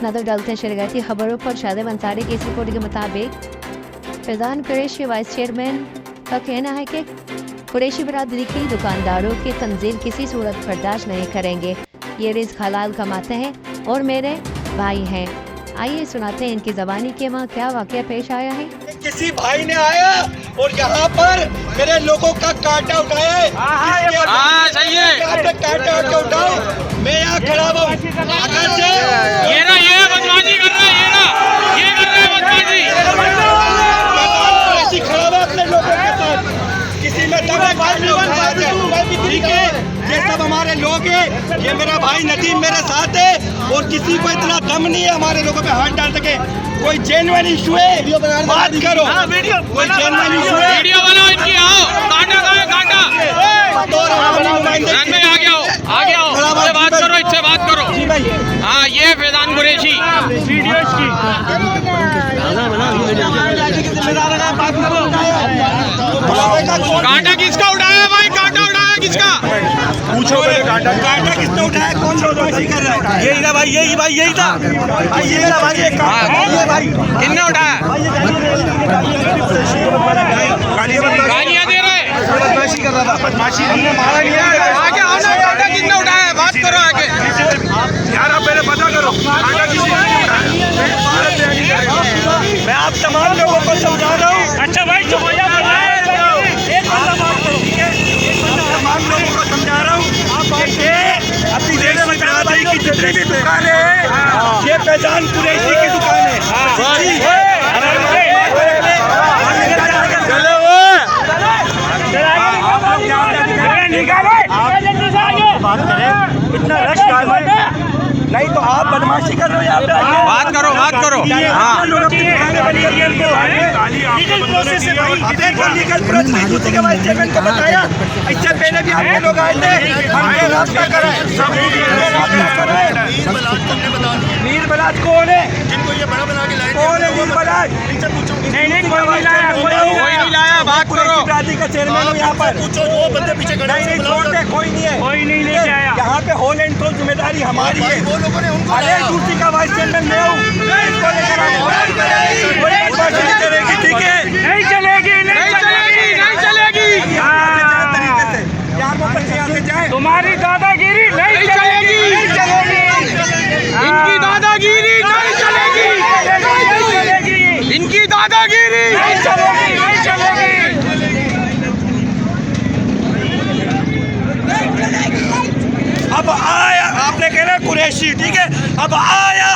एक नजर डालते हैं शरीयती खबरों पर। शादिब अंसारी की इस रिपोर्ट के मुताबिक फैजान कुरैशी वाइस चेयरमैन का कहना है कि कुरैशी बरादरी की दुकानदारों की तंजील किसी सूरत बर्दाश्त नहीं करेंगे। ये रिज़्क हलाल कमाते हैं और मेरे भाई हैं। आइए सुनाते हैं इनकी ज़बानी के वहाँ क्या वाक़या पेश आया है। किसी भाई ने आया और यहाँ पर मेरे लोगों का कांटा उठाया है। सही है। कांटा उठाओ, मैं यहाँ खड़ा हूँ। ये बदमाशी कर रहा है, ये कर रहा है बदमाशी। खड़ा हुआ अपने लोगों के साथ, किसी में ठीक है। ये सब हमारे लोग हैं, ये मेरा भाई नदीम मेरे साथ है और किसी को इतना दम नहीं है हमारे लोगों पे हाथ डाल सके। कोई जेन्युइन इशू है बात करो, कोई जेन्युइन इशू है वीडियो बनाओ इनकी। आओ कांटा का है, कांटा आ गया हो बात करो, इससे बात करो। हाँ ये फैजान कुरैशी कांटा किसका उठाया भाई, कांटा उठाया किसका? पूछो कांटा किसने उठाया, कौन सा बदमाशी कर रहा है? यही था भाई, यही था भाई, यही था भाई, ये भाई किसने उठाया? गालियाँ दे रहे हैं, बदमाशी कर रहा था। बदमाशी हमने मारा नहीं है। आगे आओ ना, कांटा किसने उठाया है? बात करो आगे यार, आप पहले पता करो कांटा किसने उठाया। मैं आप तमाम लोगों को समझा रहा हूँ। अच्छा भाई तमाम लोगों को समझा रहा हूँ अपनी देश में बरादरी की जितनी भी दुकान है, ये फैजान कुरैशी की दुकान है। बात करें, इतना रश नहीं तो आप बदमाशी कर रहे हो यहाँ पे। बात करो हाँ लीगल प्रोसेस दूसरे के वाइस चेयरमैन को बताया। इससे पहले भी आपके लोग आए थे, हमने रास्ता करा है। मीर बलाज कौन है? जिनको ये बड़ा बना के लाए कौन है? मीर बलाज नहीं कोई नहीं लाया। बात करो, का चेयरमैन हूँ यहाँ पर। पूछो वो बंदे पीछे खड़े हैं, छोड़ते कोई नहीं है, कोई नहीं लेके आया यहाँ पे। होल एंड सोल जिम्मेदारी हमारी है। वो लोगों ने उनको दूसरी का वाइस चेयरमैन मैं हूँ, इसको लेकर चलेगी। ठीक है, नहीं चलेगी। यार वो बच्चे यहाँ से जाए, तुम्हारी दादागिरी नहीं चलेगी। इनकी दादागिरी नहीं चलेगी, इनकी दादागिरी नहीं चलेगी। अब आया, आपने कह रहा कुरैशी, ठीक है। अब आया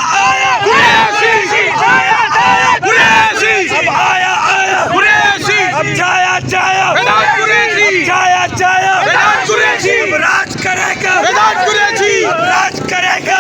कुरैशी, अब आया कुरैशी, अब जाया फैजान कुरैशी, जाया फैजान कुरैशी, अब राज करेगा, फैजान कुरैशी, अब राज करेगा।